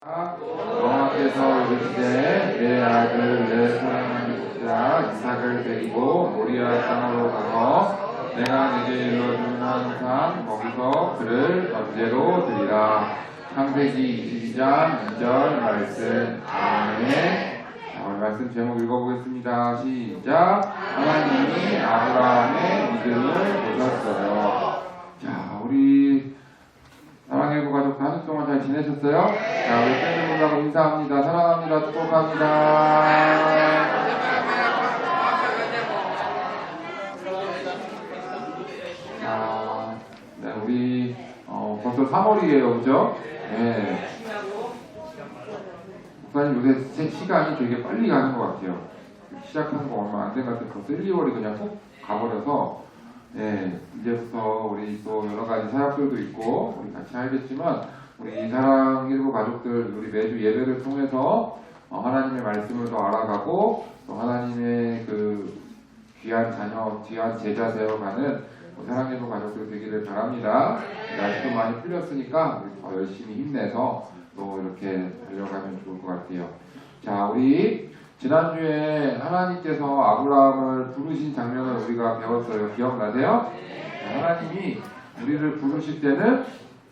여호와께서 이르시되 내 아들 내 사랑하는 자 이삭을 데리고 모리아 땅으로 가서 내가 네게 일러주는 항상 거기서 그를 번제로 드리라. 창세기 22장 2절 말씀. 아멘. 자, 오늘 말씀 제목 읽어보겠습니다. 시작. 하나님이 아브라함의 믿음을 보셨어요. 자, 우리 사랑해고 가족 한 주 동안 잘 지내셨어요? 자, 우리 팬분들하고 인사합니다. 사랑합니다. 축복합니다. 자, 네, 우리 벌써 3월이에요, 그죠? 네. 목사님 요새 시간이 되게 빨리 가는 것 같아요. 시작한 거 얼마 안 된 것 같아요. 벌써 1, 2월이 그냥 훅 가버려서. 네, 이제부터 우리 또 여러 가지 사역들도 있고 우리 같이 알겠지만 우리 사랑일부 가족들 우리 매주 예배를 통해서 하나님의 말씀을 더 알아가고 또 하나님의 그 귀한 자녀, 귀한 제자 되어가는 사랑일부 가족들 되기를 바랍니다. 날씨도 많이 풀렸으니까 우리 더 열심히 힘내서 또 이렇게 달려가면 좋을 것 같아요. 자, 우리 지난주에 하나님께서 아브라함을 부르신 장면을 우리가 배웠어요. 기억나세요? 하나님이 우리를 부르실 때는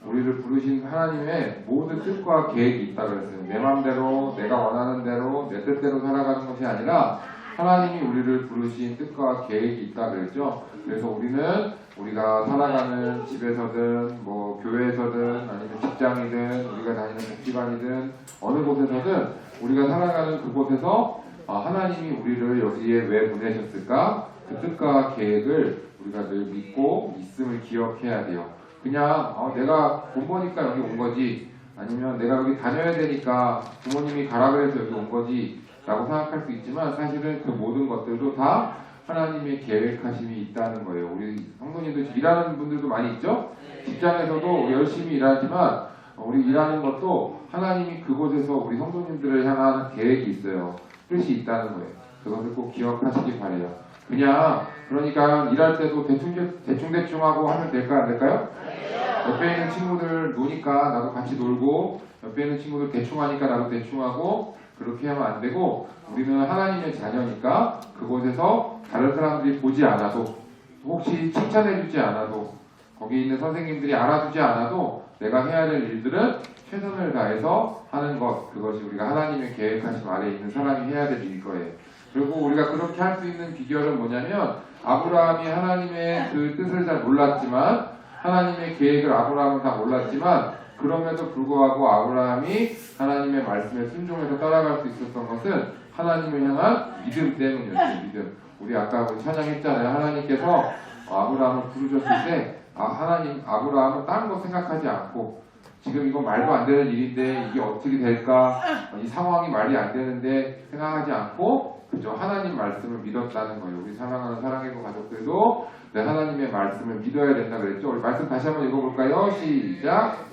우리를 부르신 하나님의 모든 뜻과 계획이 있다고 그랬어요. 내 마음대로 내가 원하는 대로 내 뜻대로 살아가는 것이 아니라 하나님이 우리를 부르신 뜻과 계획이 있다고 그랬죠. 그래서 우리는 우리가 살아가는 집에서든 뭐 교회에서든 아니면 직장이든 우리가 다니는 복지관이든 어느 곳에서든 우리가 살아가는 그곳에서 하나님이 우리를 여기에 왜 보내셨을까? 그 뜻과 계획을 우리가 늘 믿고 있음을 기억해야 돼요. 그냥 내가 돈 버니까 여기 온 거지, 아니면 내가 여기 다녀야 되니까 부모님이 가라 그래서 여기 온 거지 라고 생각할 수 있지만 사실은 그 모든 것들도 다 하나님의 계획하심이 있다는 거예요. 우리 성도님들 일하는 분들도 많이 있죠? 직장에서도 열심히 일하지만 우리 일하는 것도 하나님이 그곳에서 우리 성도님들을 향한 계획이 있어요. 뜻이 있다는 거예요. 그것을 꼭 기억하시기 바래요. 그러니까 일할 때도 대충 하고 하면 될까요? 안 될까요? 옆에 있는 친구들 노니까 나도 같이 놀고, 옆에 있는 친구들 대충 하니까 나도 대충 하고, 그렇게 하면 안 되고, 우리는 하나님의 자녀니까 그곳에서 다른 사람들이 보지 않아도, 혹시 칭찬해주지 않아도, 거기 있는 선생님들이 알아주지 않아도 내가 해야 될 일들은 최선을 다해서 하는 것, 그것이 우리가 하나님의 계획하심 아래에 있는 사람이 해야 될 일일 거예요. 그리고 우리가 그렇게 할 수 있는 비결은 뭐냐면 아브라함이 하나님의 그 뜻을 잘 몰랐지만 하나님의 계획을 아브라함은 다 몰랐지만 그럼에도 불구하고 아브라함이 하나님의 말씀에 순종해서 따라갈 수 있었던 것은 하나님을 향한 믿음 때문이었어요. 믿음. 우리 아까 찬양했잖아요. 하나님께서 아브라함을 부르셨을 때 하나님 아브라함은 다른 거 생각하지 않고 지금 이거 말도 안 되는 일인데 이게 어떻게 될까? 이 상황이 말이 안 되는데 생각하지 않고 그저 하나님 말씀을 믿었다는 거예요. 우리 사랑하는 사랑해고 가족들도 하나님의 말씀을 믿어야 된다 그랬죠. 우리 말씀 다시 한번 읽어볼까요? 시작.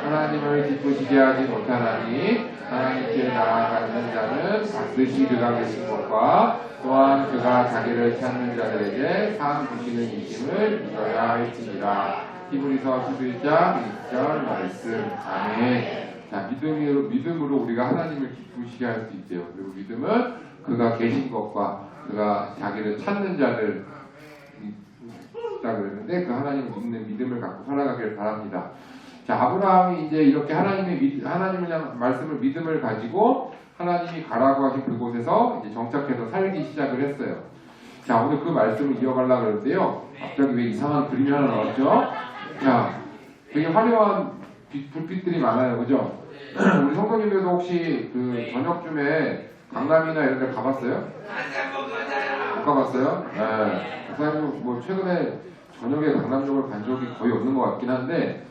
하나님을 기쁘시게 하지 못하나니 하나님께 나아가는 자는 반드시 그가 계신 것과 또한 그가 자기를 찾는 자들에게 상 주시는 이심을 믿어야 할지니라. 히브리서 11장 1절 말씀. 아멘. 자, 믿음으로 우리가 하나님을 기쁘시게 할 수 있대요. 그리고 믿음은 그가 계신 것과 그가 자기를 찾는 자들 있다고 그랬는데 그 하나님을 믿는 믿음을 갖고 살아가길 바랍니다. 자, 아브라함이 이제 이렇게 하나님을 향한 말씀을 믿음을 가지고 하나님이 가라고 하신 그곳에서 이제 정착해서 살기 시작을 했어요. 자, 오늘 그 말씀을 이어가려고 그러는데요. 갑자기 왜 이상한 그림이 하나 나왔죠? 자, 되게 화려한 불빛들이 많아요. 그죠? 우리 성도님들도 혹시 그 저녁쯤에 강남이나 이런 데 가봤어요? 못 가봤어요? 네. 목사님 뭐 최근에 저녁에 강남역을 간 적이 거의 없는 것 같긴 한데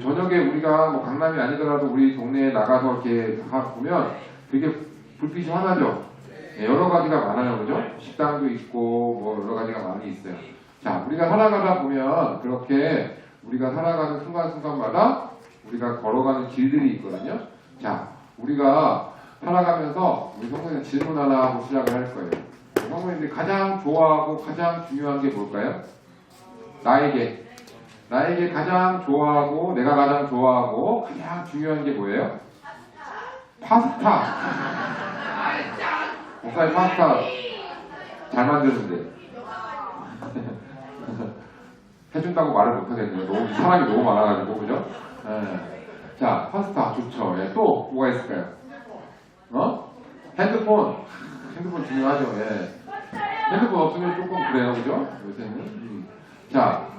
저녁에 우리가 뭐 강남이 아니더라도 우리 동네에 나가서 이렇게 보면 되게 불빛이 환하죠? 네, 여러 가지가 많아요. 그죠? 식당도 있고 뭐 여러 가지가 많이 있어요. 자, 우리가 살아가다 보면 그렇게 우리가 살아가는 순간순간마다 우리가 걸어가는 길들이 있거든요. 자, 우리가 살아가면서 우리 성도님 질문 하나 하고 시작을 할 거예요. 성도님들이 가장 좋아하고 가장 중요한 게 뭘까요? 나에게 나에게 가장 좋아하고 내가 가장 좋아하고 가장 중요한 게 뭐예요? 파스타. 목사님 파스타 잘 만드는데 해준다고 말을 못하겠네요. 너무 사람이 너무 많아가지고 그죠? 예. 자 파스타 좋죠. 예. 또 뭐가 있을까요? 핸드폰 중요하죠. 예. 핸드폰 없으면 조금 그래요, 그죠? 요새는. 자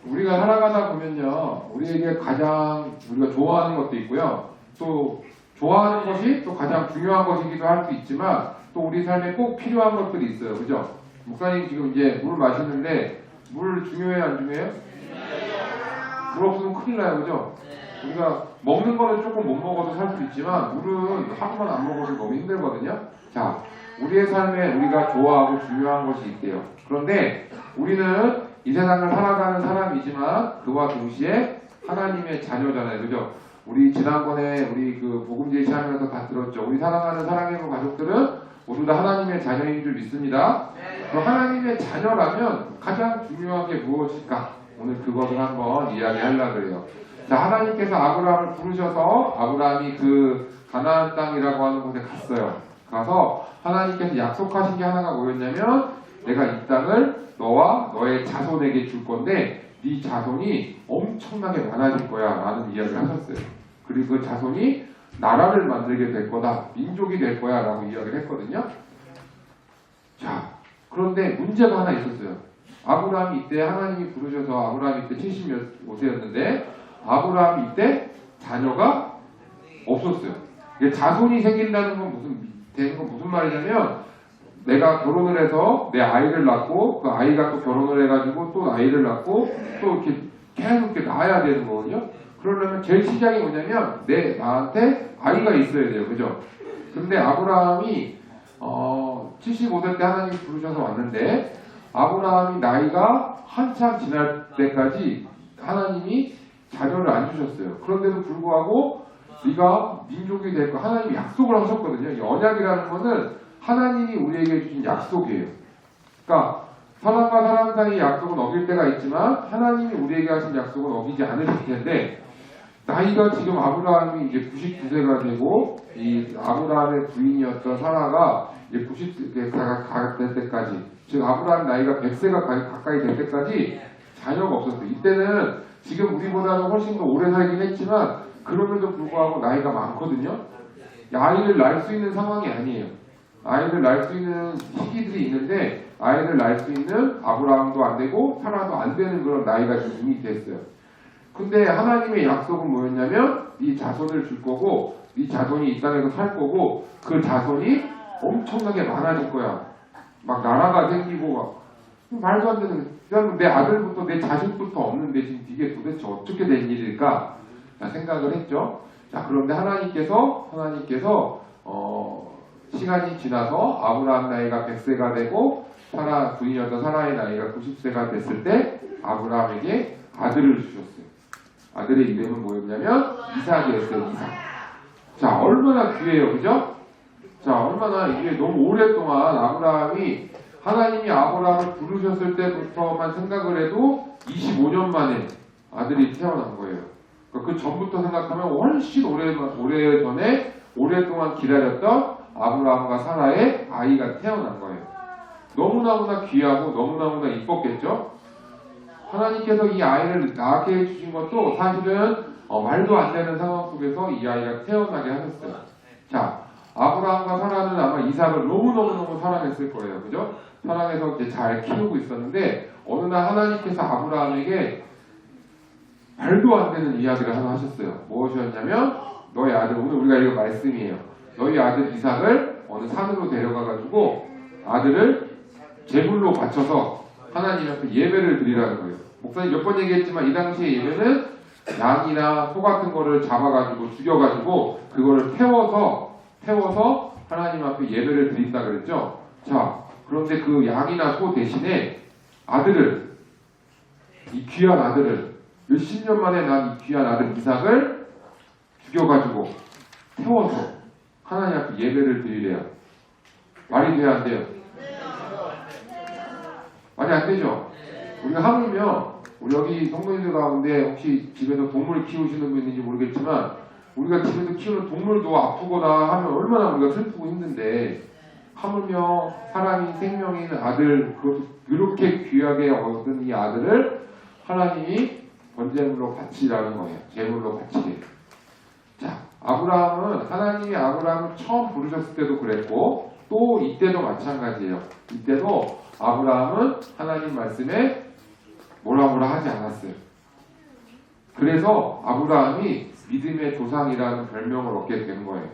우리가 살아가다 보면요, 우리에게 가장 우리가 좋아하는 것도 있고요, 또 좋아하는 것이 또 가장 중요한 것이기도 할 수 있지만 또 우리 삶에 꼭 필요한 것들이 있어요, 그죠? 목사님 지금 이제 물 마시는데 물 중요해요, 안 중요해요? 물 없으면 큰일 나요, 그죠? 우리가 먹는 거는 조금 못 먹어도 살 수 있지만 물은 하루만 안 먹어도 너무 힘들거든요. 자, 우리의 삶에 우리가 좋아하고 중요한 것이 있대요. 그런데 우리는 이 세상을 살아가는 사람이지만 그와 동시에 하나님의 자녀잖아요, 그죠? 우리 지난번에 우리 그 복음 제시하면서 다 들었죠. 우리 사랑하는 사랑의 가족들은 모두 다 하나님의 자녀인 줄 믿습니다. 그 하나님의 자녀라면 가장 중요한 게 무엇일까? 오늘 그것을 한번 이야기하려고 그래요. 자, 하나님께서 아브라함을 부르셔서 아브라함이 그 가나안 땅이라고 하는 곳에 갔어요. 가서 하나님께서 약속하신 게 하나가 뭐였냐면 내가 이 땅을 너와 너의 자손에게 줄 건데 네 자손이 엄청나게 많아질 거야 라는 이야기를 하셨어요. 그리고 그 자손이 나라를 만들게 될 거다, 민족이 될 거야 라고 이야기를 했거든요. 자, 그런데 문제가 하나 있었어요. 아브라함이 이때 하나님이 부르셔서 아브라함이 이때 75세였는데 아브라함이 이때 자녀가 없었어요. 자손이 생긴다는 건 무슨 말이냐면 내가 결혼을 해서 내 아이를 낳고 그 아이가 또 결혼을 해가지고 또 아이를 낳고 또 이렇게 계속 이렇게 낳아야 되는 거거든요. 그러려면 제일 시작이 뭐냐면 나한테 아이가 있어야 돼요, 그죠? 근데 아브라함이 75세 때 하나님이 부르셔서 왔는데 아브라함이 나이가 한참 지날 때까지 하나님이 자녀를 안 주셨어요. 그런데도 불구하고 네가 민족이 될 거 하나님이 약속을 하셨거든요. 언약이라는 거는 하나님이 우리에게 주신 약속이에요. 그러니까 사람과 사람 사이의 약속은 어길 때가 있지만 하나님이 우리에게 하신 약속은 어기지 않으실 텐데 나이가 지금 아브라함이 이제 99세가 되고 이 아브라함의 부인이었던 사라가 이제 90세가 될 때까지, 즉 아브라함 나이가 100세가 가까이 될 때까지 자녀가 없었어요. 이때는 지금 우리보다는 훨씬 더 오래 살긴 했지만 그럼에도 불구하고 나이가 많거든요. 아이를 낳을 수 있는 상황이 아니에요. 아이를 낳을 수 있는 시기들이 있는데 아이를 낳을 수 있는 아브라함도 안 되고 사라도 안 되는 그런 나이가 지금 이미 됐어요. 근데 하나님의 약속은 뭐였냐면 이 자손을 줄 거고 이 자손이 이 땅에서 살 거고 그 자손이 엄청나게 많아질 거야. 막 나라가 생기고 막 말도 안 되는, 그냥 내 아들부터 내 자식부터 없는데 지금 이게 도대체 어떻게 된 일일까 생각을 했죠. 자, 그런데 하나님께서 시간이 지나서 아브라함 나이가 100세가 되고 사라 부인이었던 사라의 나이가 90세가 됐을 때 아브라함에게 아들을 주셨어요. 아들의 이름은 뭐였냐면 이삭이었어요. 이삭. 자, 얼마나 귀해요, 그죠? 자, 얼마나 이게 너무 오랫동안 아브라함이 하나님이 아브라함을 부르셨을 때부터만 생각을 해도 25년 만에 아들이 태어난 거예요. 그 전부터 생각하면 훨씬 오래 전에 오랫동안 기다렸던 아브라함과 사라의 아이가 태어난 거예요. 너무나무나 귀하고 너무나무나 이뻤겠죠? 하나님께서 이 아이를 낳게 해주신 것도 사실은 말도 안 되는 상황 속에서 이 아이가 태어나게 하셨어요. 자, 아브라함과 사라는 아마 이삭을 너무너무 사랑했을 거예요. 그죠? 사랑해서 이제 잘 키우고 있었는데 어느 날 하나님께서 아브라함에게 말도 안 되는 이야기를 하나 하셨어요. 무엇이었냐면 너희 아들, 오늘 우리가 이거 말씀이에요. 너희 아들 이삭을 어느 산으로 데려가가지고 아들을 제물로 바쳐서 하나님 앞에 예배를 드리라는 거예요. 목사님 몇 번 얘기했지만 이 당시의 예배는 양이나 소 같은 거를 잡아가지고 죽여가지고 그거를 태워서 하나님 앞에 예배를 드린다 그랬죠. 자, 그런데 그 양이나 소 대신에 아들을, 이 귀한 아들을, 몇십 년 만에 난 이 귀한 아들 이삭을 죽여가지고 태워서 하나님 앞에 예배를 드리래요. 말이 돼야 안 돼요? 말이 안 되죠? 우리가 하물며 우리 여기 성도님들 가운데 혹시 집에서 동물 키우시는 분 있는지 모르겠지만 우리가 집에서 키우는 동물도 아프거나 하면 얼마나 우리가 슬프고 힘든데 하물며 사람이 생명인 아들 그것도 그렇게 귀하게 얻은 이 아들을 하나님이 번제물로 바치라는 거예요. 제물로 바치게. 자, 아브라함은 하나님이 아브라함을 처음 부르셨을 때도 그랬고 또 이때도 마찬가지예요. 이때도 아브라함은 하나님 말씀에 뭐라 하지 않았어요. 그래서 아브라함이 믿음의 조상이라는 별명을 얻게 된 거예요.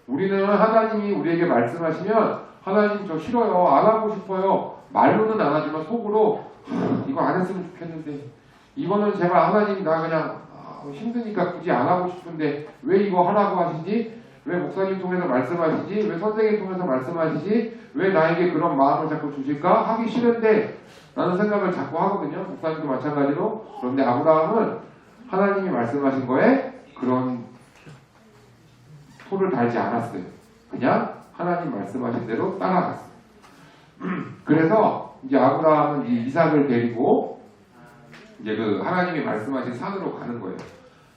우리는 하나님이 우리에게 말씀하시면 하나님 저 싫어요. 안 하고 싶어요. 말로는 안 하지만 속으로 이거 안 했으면 좋겠는데 이거는 제발 하나님 나 그냥 힘드니까 굳이 안 하고 싶은데 왜 이거 하라고 하시지? 왜 목사님 통해서 말씀하시지? 왜 선생님 통해서 말씀하시지? 왜 나에게 그런 마음을 자꾸 주실까? 하기 싫은데 라는 생각을 자꾸 하거든요. 목사님도 마찬가지로. 그런데 아브라함은 하나님이 말씀하신 거에 그런 토를 달지 않았어요. 그냥 하나님 말씀하신 대로 따라갔어요. 그래서 이제 아브라함은 이 이삭을 데리고 이제 그 하나님이 말씀하신 산으로 가는 거예요.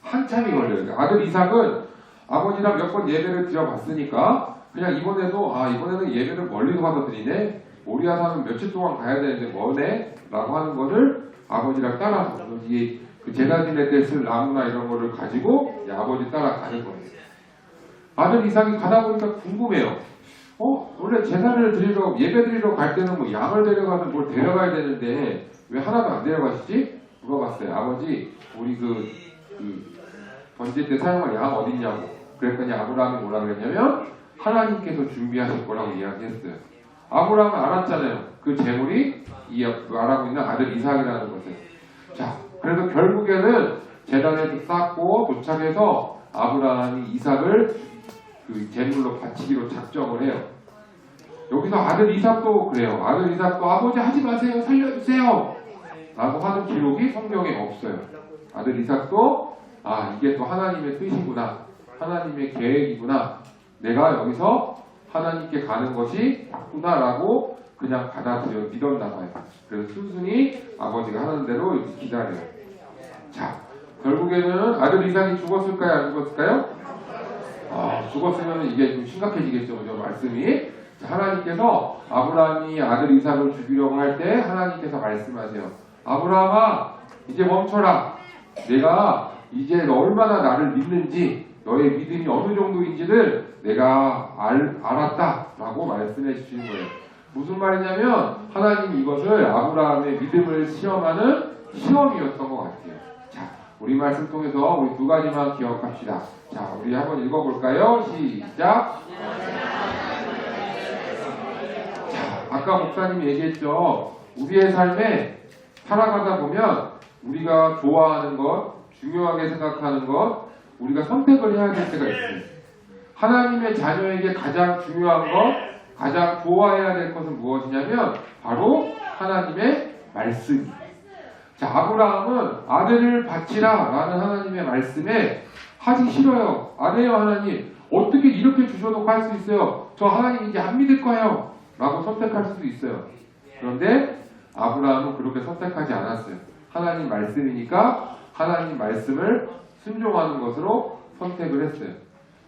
한참이 걸려요. 아들 이삭은 아버지랑 몇 번 예배를 드려봤으니까 그냥 이번에는 예배를 멀리서 가서 드리네. 모리아산은 며칠 동안 가야 되는데 뭐네? 라고 하는 거를 아버지랑 따라서 이 그 제사 지낼 때 쓸 나무나 이런 거를 가지고 아버지 따라가는 거예요. 아들 이삭이 가다 보니까 궁금해요. 원래 제사를 드리러 예배 드리러 갈 때는 뭐 양을 데려가서 뭘 데려가야 되는데 왜 하나도 안 데려가시지? 물어봤어요. 아버지 우리 그 번제 때 사용할 양 어딨냐고. 그랬더니 아브라함이 뭐라 그랬냐면 하나님께서 준비하실 거라고 이야기했어요. 아브라함은 알았잖아요. 그 제물이 이 말하고 있는 아들 이삭이라는 것을. 자, 그래서 결국에는 제단에 쌓고 도착해서 아브라함이 이삭을 그 제물로 바치기로 작정을 해요. 여기서 아들 이삭도 그래요. 아들 이삭도 아버지 하지 마세요. 살려주세요. 라고 하는 기록이 성경에 없어요. 아들 이삭도 이게 또 하나님의 뜻이구나. 하나님의 계획이구나. 내가 여기서 하나님께 가는 것이 맞구나라고 그냥 받아들여 믿었나 봐요. 그래서 순순히 아버지가 하는 대로 이렇게 기다려요. 자, 결국에는 아들 이삭이 죽었을까요? 안 죽었을까요? 죽었으면 이게 좀 심각해지겠죠. 그죠? 말씀이. 하나님께서 아브라함이 아들 이삭을 죽이려고 할 때 하나님께서 말씀하세요. 아브라함아, 이제 멈춰라. 내가 이제 얼마나 나를 믿는지, 너의 믿음이 어느 정도인지를 내가 알았다. 라고 말씀해 주시는 거예요. 무슨 말이냐면 하나님이 이것을 아브라함의 믿음을 시험하는 시험이었던 것 같아요. 자, 우리 말씀 통해서 우리 두 가지만 기억합시다. 자, 우리 한번 읽어볼까요? 시작. 자, 아까 목사님이 얘기했죠. 우리의 삶에 살아가다 보면 우리가 좋아하는 것, 중요하게 생각하는 것, 우리가 선택을 해야 될 때가 있어요. 하나님의 자녀에게 가장 중요한 것, 가장 좋아해야 될 것은 무엇이냐면 바로 하나님의 말씀이에요. 자, 아브라함은 아들을 바치라 라는 하나님의 말씀에 하기 싫어요. 안 해요. 하나님 어떻게 이렇게 주셔놓고 할 수 있어요. 저 하나님 이제 안 믿을 거예요 라고 선택할 수도 있어요. 그런데 아브라함은 그렇게 선택하지 않았어요. 하나님 말씀이니까 하나님 말씀을 순종하는 것으로 선택을 했어요.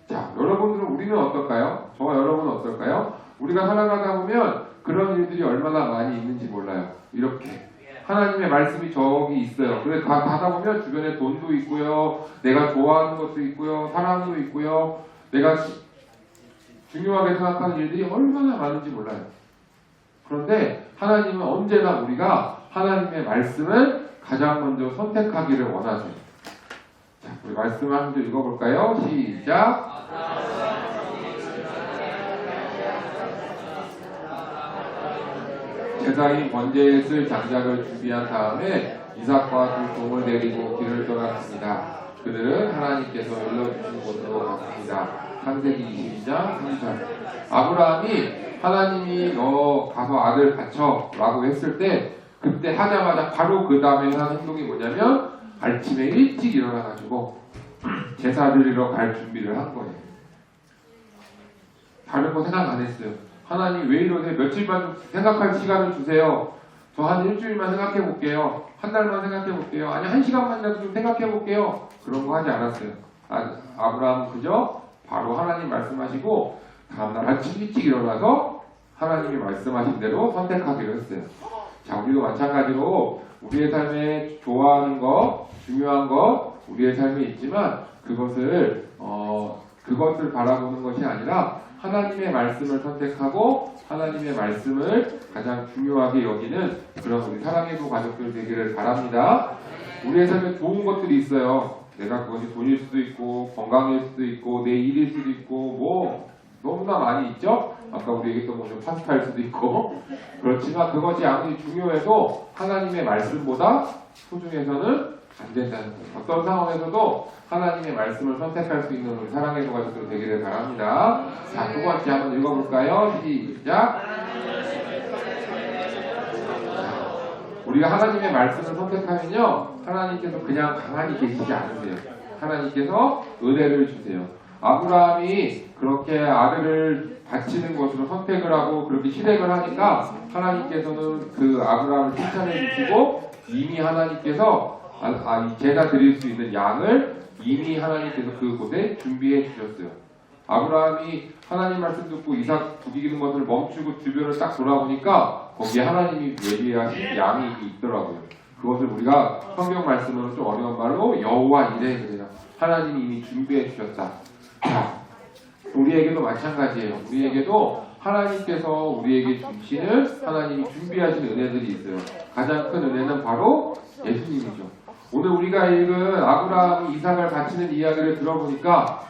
자, 여러분들은 우리는 어떨까요? 저와 여러분은 어떨까요? 우리가 살아가다 보면 그런 일들이 얼마나 많이 있는지 몰라요. 이렇게 하나님의 말씀이 저기 있어요. 그래 가다 보면 주변에 돈도 있고요, 내가 좋아하는 것도 있고요, 사랑도 있고요, 내가 중요하게 생각하는 일들이 얼마나 많은지 몰라요. 그런데 하나님은 언제나 우리가 하나님의 말씀을 가장 먼저 선택하기를 원하세요. 자, 우리 말씀을 한 번 읽어볼까요? 시작. 제사인 번제에 쓸 장작을 준비한 다음에 이삭과 두 종을 데리고 길을 떠났습니다. 그들은 하나님께서 일러주신 곳으로 갔습니다. 창세기 22장 3절. 아브라함이 하나님이 너 가서 아들 바쳐 라고 했을 때 그때 하자마자 바로 그 다음에 하는 행동이 뭐냐면 아침에 일찍 일어나가지고 제사 드리러 갈 준비를 한 거예요. 다른 거 생각 안 했어요. 하나님 왜 이러세요? 며칠만 좀 생각할 시간을 주세요. 저 한 일주일만 생각해 볼게요. 한 달만 생각해 볼게요. 아니, 한 시간만이라도 좀 생각해 볼게요. 그런 거 하지 않았어요. 아브라함은 그저 바로 하나님 말씀하시고 다음날 아침 일찍 일어나서 하나님이 말씀하신 대로 선택하기로 했어요. 자, 우리도 마찬가지로 우리의 삶에 좋아하는 것, 중요한 것, 우리의 삶에 있지만 그것을 바라보는 것이 아니라 하나님의 말씀을 선택하고 하나님의 말씀을 가장 중요하게 여기는 그런 우리 사랑해도 가족들 되기를 바랍니다. 우리의 삶에 좋은 것들이 있어요. 내가 그것이 돈일 수도 있고 건강일 수도 있고 내 일일 수도 있고 뭐 너무나 많이 있죠. 아까 우리 얘기했던 것처럼 파스타일 수도 있고 그렇지만 그것이 아무리 중요해도 하나님의 말씀보다 소중해서는 안 된다는 거예요. 어떤 상황에서도 하나님의 말씀을 선택할 수 있는 우리 사랑의 가족들 되기를 바랍니다. 자, 두 번째 한번 읽어볼까요? 시작. 우리가 하나님의 말씀을 선택하면요, 하나님께서 그냥 가만히 계시지 않으세요. 하나님께서 은혜를 주세요. 아브라함이 그렇게 아들을 바치는 것으로 선택을 하고 그렇게 실행을 하니까 하나님께서는 그 아브라함을 칭찬해 주시고 이미 하나님께서 제사 드릴 수 있는 양을 이미 하나님께서 그곳에 준비해 주셨어요. 아브라함이 하나님 말씀 듣고 이삭 죽이는 것을 멈추고 주변을 딱 돌아보니까 거기에 하나님이 예비하신 양이 있더라고요. 그것을 우리가 성경 말씀으로 좀 어려운 말로 여호와 이레 그래요. 하나님이 이미 준비해 주셨다. 자, 우리에게도 마찬가지예요. 우리에게도 하나님께서 우리에게 주시는 하나님이 준비하신 은혜들이 있어요. 가장 큰 은혜는 바로 예수님이죠. 오늘 우리가 읽은 아브라함이 이삭을 바치는 이야기를 들어보니까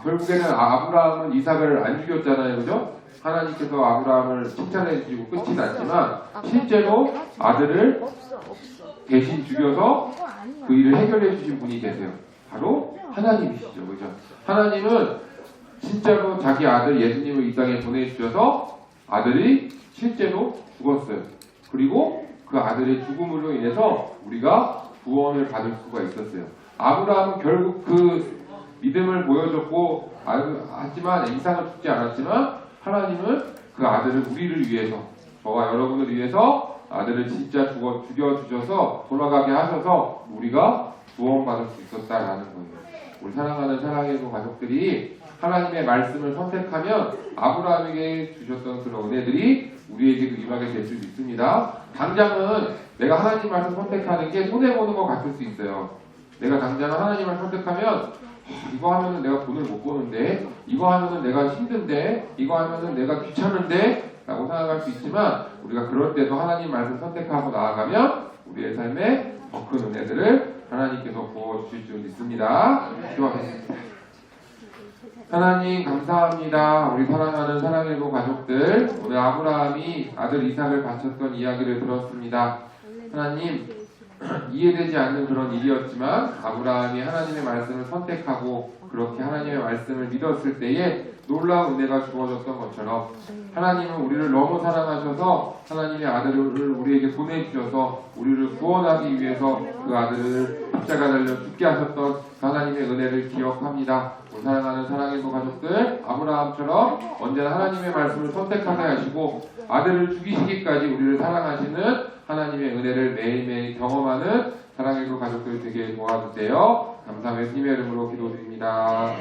결국에는 아브라함은 이삭을 안 죽였잖아요. 그죠? 하나님께서 아브라함을 칭찬해 주시고 끝이 났지만 실제로 아들을 대신 죽여서 그 일을 해결해 주신 분이 계세요. 바로 하나님이시죠. 그죠? 하나님은 진짜로 자기 아들 예수님을 이 땅에 보내주셔서 아들이 실제로 죽었어요. 그리고 그 아들의 죽음으로 인해서 우리가 구원을 받을 수가 있었어요. 아브라함은 결국 그 믿음을 보여줬고 하지만 이삭은 죽지 않았지만 하나님은 그 아들을 우리를 위해서 저와 여러분을 위해서 아들을 진짜 죽여주셔서 돌아가게 하셔서 우리가 구원받을 수 있었다라는 거예요. 우리 사랑하는 사랑의 가족들이 하나님의 말씀을 선택하면 아브라함에게 주셨던 그런 은혜들이 우리에게도 임하게 될 수 있습니다. 당장은 내가 하나님 말씀 선택하는 게 손해보는 것 같을 수 있어요. 내가 당장 하나님을 선택하면 이거 하면은 내가 돈을 못 버는데, 이거 하면은 내가 힘든데, 이거 하면은 내가 귀찮은데 라고 생각할 수 있지만 우리가 그럴 때도 하나님 말씀 선택하고 나아가면 우리의 삶에 더 큰 은혜들을 하나님께서 부어주실 줄 믿습니다. 기도하겠습니다. 하나님 감사합니다. 우리 사랑하는 사랑의 가족들, 오늘 아브라함이 아들 이삭을 바쳤던 이야기를 들었습니다. 하나님, 이해되지 않는 그런 일이었지만 아브라함이 하나님의 말씀을 선택하고 그렇게 하나님의 말씀을 믿었을 때에 놀라운 은혜가 주어졌던 것처럼 하나님은 우리를 너무 사랑하셔서 하나님의 아들을 우리에게 보내주셔서 우리를 구원하기 위해서 그 아들을 십자가 달려 죽게 하셨던 하나님의 은혜를 기억합니다. 우리 사랑하는 사랑의 가족들, 아브라함처럼 언제나 하나님의 말씀을 선택하게 하시고 아들을 죽이시기까지 우리를 사랑하시는 하나님의 은혜를 매일매일 경험하는 사랑의 가족들 되게 도와주세요. 감사하며 예수님의 이름으로 기도드립니다.